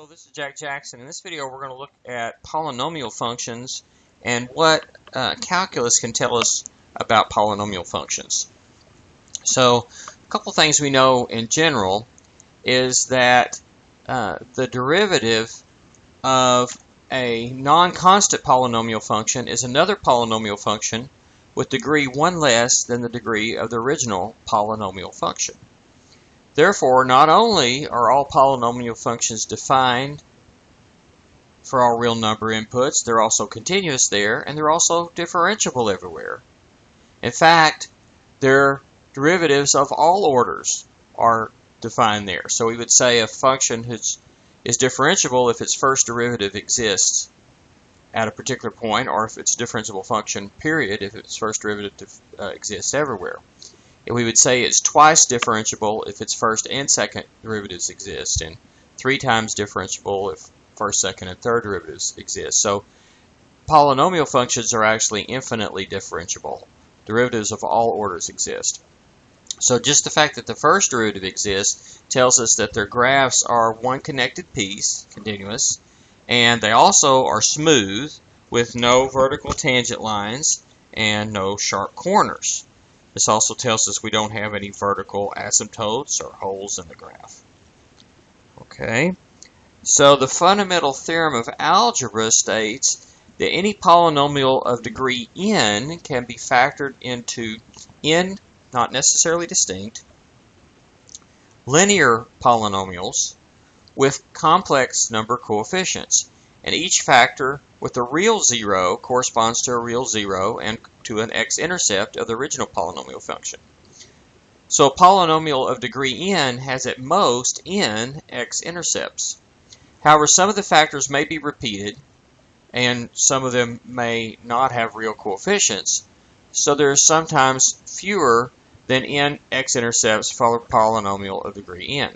So this is Jack Jackson. In this video we're going to look at polynomial functions and what calculus can tell us about polynomial functions. So a couple things we know in general is that the derivative of a non-constant polynomial function is another polynomial function with degree 1 less than the degree of the original polynomial function. Therefore, not only are all polynomial functions defined for all real number inputs, they're also continuous there, and they're also differentiable everywhere. In fact, their derivatives of all orders are defined there. So we would say a function is differentiable if its first derivative exists at a particular point, or if it's a differentiable function, period, if its first derivative exists everywhere. And we would say it's twice differentiable if its first and second derivatives exist, and 3 times differentiable if first, second, and third derivatives exist. So polynomial functions are actually infinitely differentiable. Derivatives of all orders exist. So just the fact that the first derivative exists tells us that their graphs are one connected piece, continuous, and they also are smooth with no vertical tangent lines and no sharp corners. This also tells us we don't have any vertical asymptotes or holes in the graph. Okay, so the fundamental theorem of algebra states that any polynomial of degree n can be factored into n, not necessarily distinct, linear polynomials with complex number coefficients, and each factor with a real zero corresponds to a real zero and to an x-intercept of the original polynomial function. So a polynomial of degree n has at most n x-intercepts. However, some of the factors may be repeated and some of them may not have real coefficients, so there are sometimes fewer than n x-intercepts for a polynomial of degree n.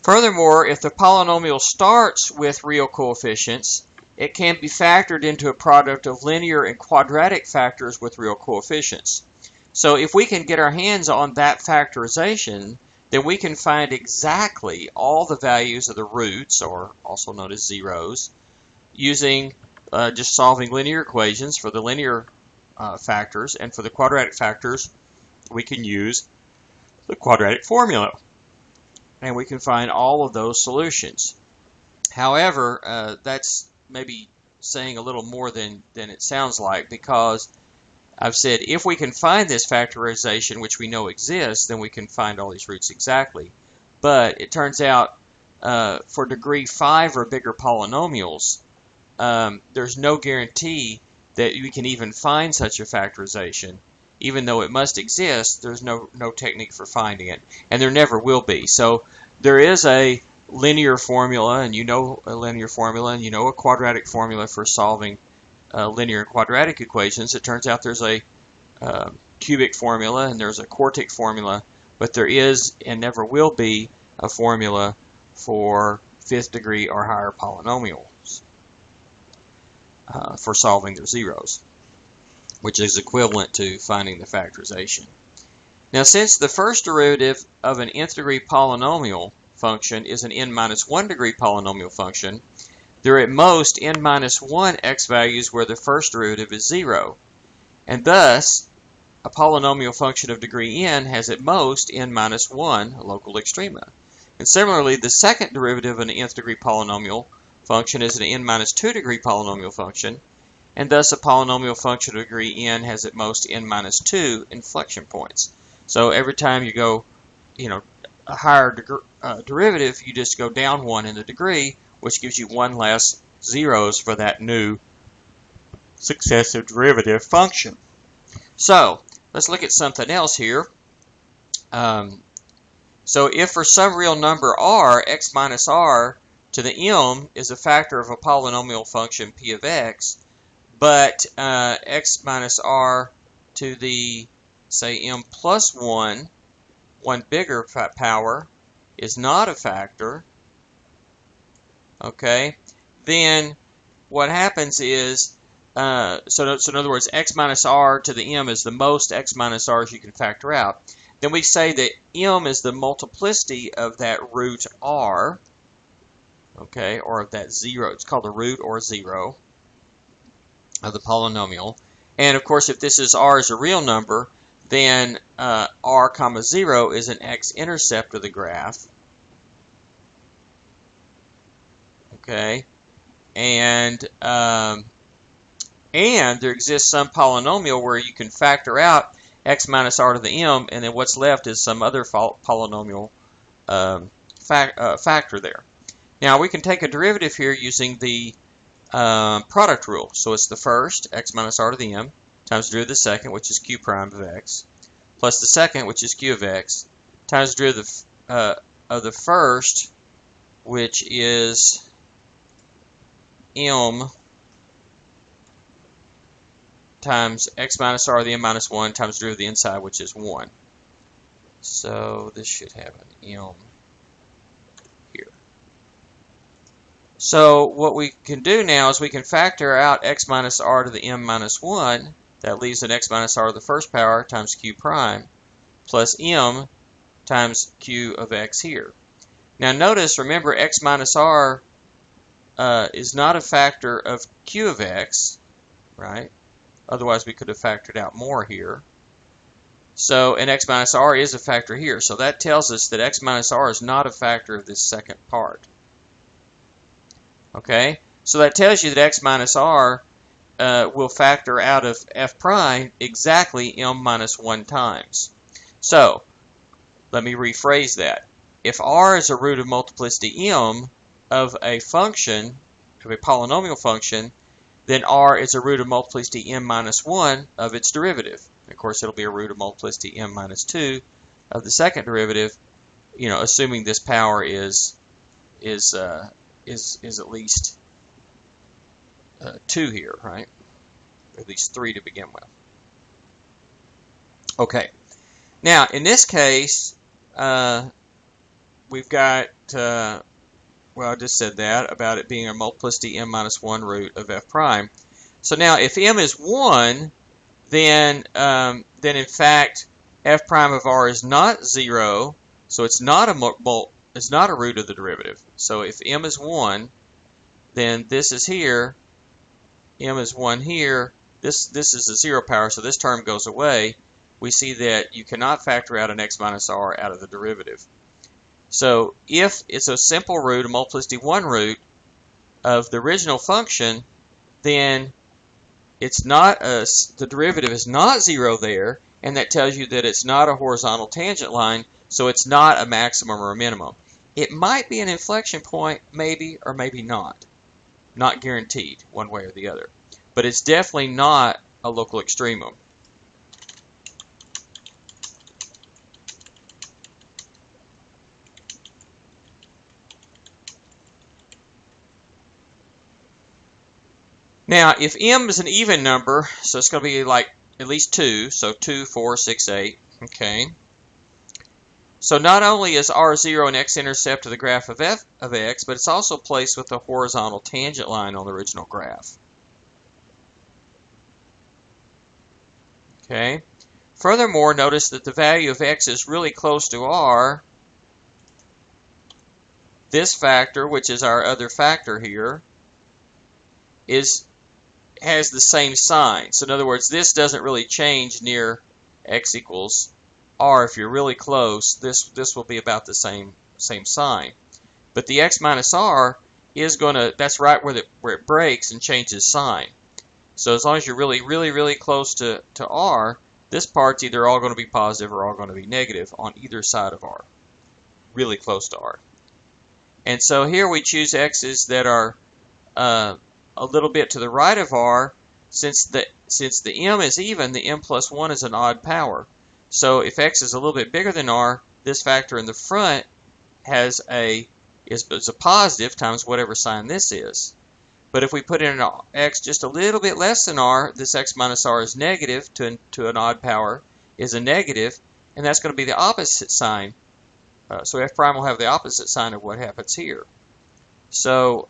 Furthermore, if the polynomial starts with real coefficients, it can be factored into a product of linear and quadratic factors with real coefficients. So if we can get our hands on that factorization, then we can find exactly all the values of the roots, or also known as zeros, using just solving linear equations for the linear factors, and for the quadratic factors, we can use the quadratic formula. And we can find all of those solutions. However, that's maybe saying a little more than it sounds like, because I've said if we can find this factorization, which we know exists, then we can find all these roots exactly. But it turns out for degree 5 or bigger polynomials, there's no guarantee that we can even find such a factorization. Even though it must exist, there's no technique for finding it, and there never will be. So there is a linear formula, and you know a linear formula, and you know a quadratic formula for solving linear and quadratic equations. It turns out there's a cubic formula and there's a quartic formula, but there is and never will be a formula for 5th degree or higher polynomials for solving their zeros, which is equivalent to finding the factorization. Now, since the first derivative of an nth degree polynomial function is an n minus 1 degree polynomial function, there are at most n minus 1 x values where the first derivative is 0. And thus, a polynomial function of degree n has at most n minus 1 local extrema. And similarly, the second derivative of an nth degree polynomial function is an n minus 2 degree polynomial function, and thus a polynomial function of degree n has at most n minus 2 inflection points. So every time you go, a higher derivative, you just go down 1 in the degree, which gives you 1 less zeros for that new successive derivative function. So let's look at something else here. So if for some real number r, x minus r to the m is a factor of a polynomial function p of x, but x minus r to the, say, m plus 1, one bigger power, is not a factor, okay, then what happens is, so in other words, x minus r to the m is the most x minus r's you can factor out. Then we say that m is the multiplicity of that root r, okay, or of that 0. It's called a root or 0 of the polynomial. And of course, if this is r is a real number, then r comma 0 is an x-intercept of the graph. Okay, and there exists some polynomial where you can factor out x minus r to the m, and then what's left is some other polynomial factor there. Now we can take a derivative here using the product rule. So it's the first, x minus r to the m, times the derivative of the second, which is q prime of x, plus the second, which is q of x, times the derivative of the first, which is m times x minus r to the m minus 1 times the derivative of the inside, which is 1. So this should have an m here. So what we can do now is we can factor out x minus r to the m minus 1. That leaves an x minus r to the first power times q prime plus m times q of x here. Now notice, remember, x minus r is not a factor of q of x, right? Otherwise we could have factored out more here. So, and x minus r is a factor here. So that tells us that x minus r is not a factor of this second part. Okay? So that tells you that x minus r will factor out of f prime exactly m minus 1 times. So, let me rephrase that. If r is a root of multiplicity m of a function, of a polynomial function, then r is a root of multiplicity m minus 1 of its derivative. Of course, it'll be a root of multiplicity m minus 2 of the second derivative, you know, assuming this power is at least 2 here, right? At least 3 to begin with. Okay. Now, in this case, we've got, well, I just said that about it being a multiplicity m minus 1 root of f prime. So now, if m is 1, then in fact, f prime of r is not 0, so it's not a root of the derivative. So if m is 1, then this is here, m is 1 here, this is a 0 power, so this term goes away. We see that you cannot factor out an x minus r out of the derivative. So if it's a simple root, a multiplicity 1 root of the original function, then it's not the derivative is not 0 there, and that tells you that it's not a horizontal tangent line, so it's not a maximum or a minimum. It might be an inflection point, maybe or maybe not. Not guaranteed one way or the other. But it's definitely not a local extremum. Now, if m is an even number, so it's going to be like at least 2, so 2, 4, 6, 8, okay. So not only is r0 an x-intercept of the graph of f of x, but it's also placed with a horizontal tangent line on the original graph. Okay. Furthermore, notice that the value of x is really close to r. This factor, which is our other factor here, has the same sign. So in other words, this doesn't really change near x equals r. If you're really close, this will be about the same sign. But the x minus r is going to, that's right where it breaks and changes sign. So as long as you're really close to r, this part's either all going to be positive or all going to be negative on either side of r. Really close to r. And so here we choose x's that are a little bit to the right of r. Since the m is even, the m plus 1 is an odd power. So if x is a little bit bigger than r, this factor in the front is a positive times whatever sign this is. But if we put in an x just a little bit less than r, this x minus r is negative to an odd power, is a negative, and that's going to be the opposite sign. So f prime will have the opposite sign of what happens here. So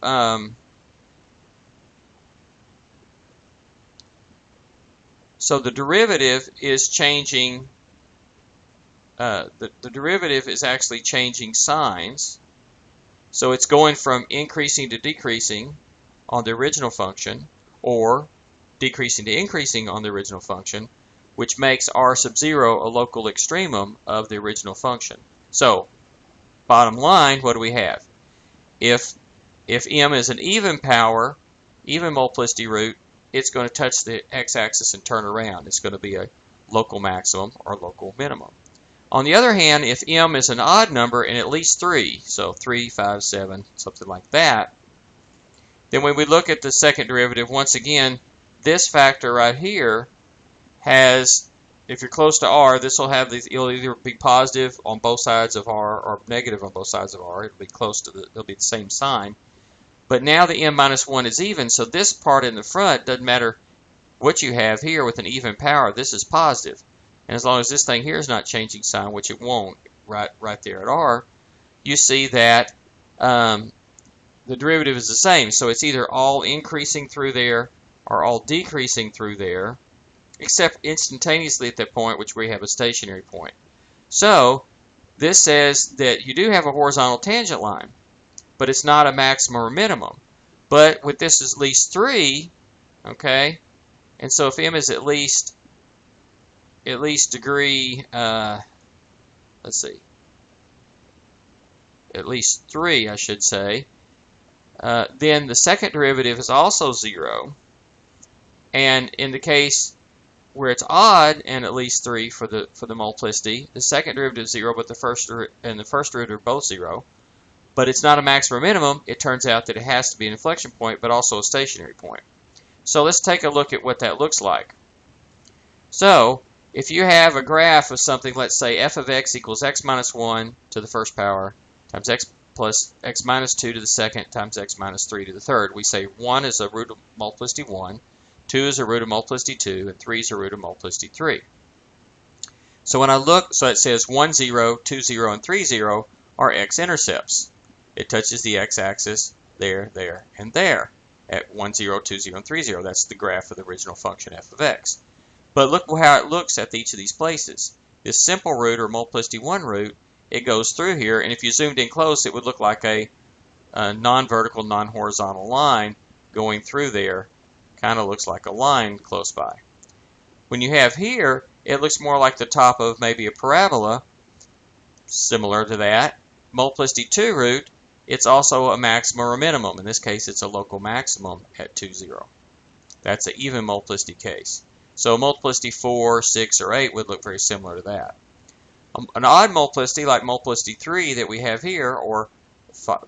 so the derivative is changing. The derivative is actually changing signs. So it's going from increasing to decreasing on the original function, or decreasing to increasing on the original function, which makes r sub 0 a local extremum of the original function. So, bottom line, what do we have? If m is an even power, even multiplicity root, it's going to touch the x-axis and turn around. It's going to be a local maximum or local minimum. On the other hand, if m is an odd number and at least 3, so 3, 5, 7, something like that, then when we look at the second derivative, once again, this factor right here has, if you're close to r, this will have these, it'll either be positive on both sides of r or negative on both sides of r. It'll be close to it'll be the same sign. But now the m minus 1 is even, so this part in the front doesn't matter what you have here with an even power. This is positive. And as long as this thing here is not changing sign, which it won't right there at r, you see that the derivative is the same. So it's either all increasing through there or all decreasing through there, except instantaneously at that point, which we have a stationary point. So this says that you do have a horizontal tangent line, but it's not a maximum or minimum. But with this is at least 3, okay, and so if m is at least degree, let's see, at least 3, I should say, then the second derivative is also 0. And in the case where it's odd and at least 3 for the multiplicity, the second derivative is 0, but the first derivative are both 0. But it's not a maximum or minimum. It turns out that it has to be an inflection point, but also a stationary point. So let's take a look at what that looks like. So if you have a graph of something, let's say f of x equals x minus 1 to the first power times x plus x minus 2 to the second times x minus 3 to the third. We say 1 is a root of multiplicity 1, 2 is a root of multiplicity 2, and 3 is a root of multiplicity 3. So when I look, so it says 1, 0, 2, 0, and 3, 0 are x-intercepts. It touches the x-axis there, there, and there at 1, 0, 2, 0, and 3, 0. That's the graph of the original function f of x. But look how it looks at each of these places. This simple root or multiplicity 1 root, it goes through here, and if you zoomed in close, it would look like a non-vertical, non-horizontal line going through there. Kind of looks like a line close by. When you have here, it looks more like the top of maybe a parabola, similar to that. Multiplicity 2 root, it's also a maximum or a minimum. In this case, it's a local maximum at 2, 0. That's an even multiplicity case. So multiplicity 4, 6, or 8 would look very similar to that. An odd multiplicity, like multiplicity 3 that we have here, or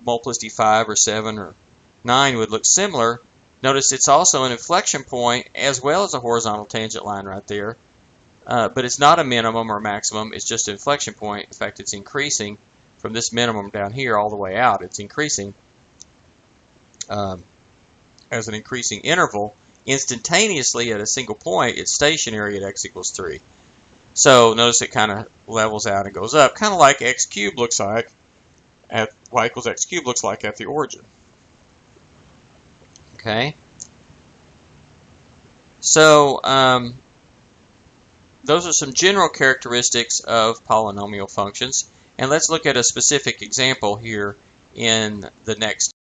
multiplicity 5 or 7 or 9 would look similar. Notice it's also an inflection point as well as a horizontal tangent line right there. But it's not a minimum or maximum, it's just an inflection point. In fact, it's increasing from this minimum down here all the way out. It's increasing as an increasing interval. Instantaneously at a single point, it's stationary at x equals 3. So notice it kind of levels out and goes up, kind of like x cubed looks like at y equals x cubed looks like at the origin. Okay. So those are some general characteristics of polynomial functions, and let's look at a specific example here in the next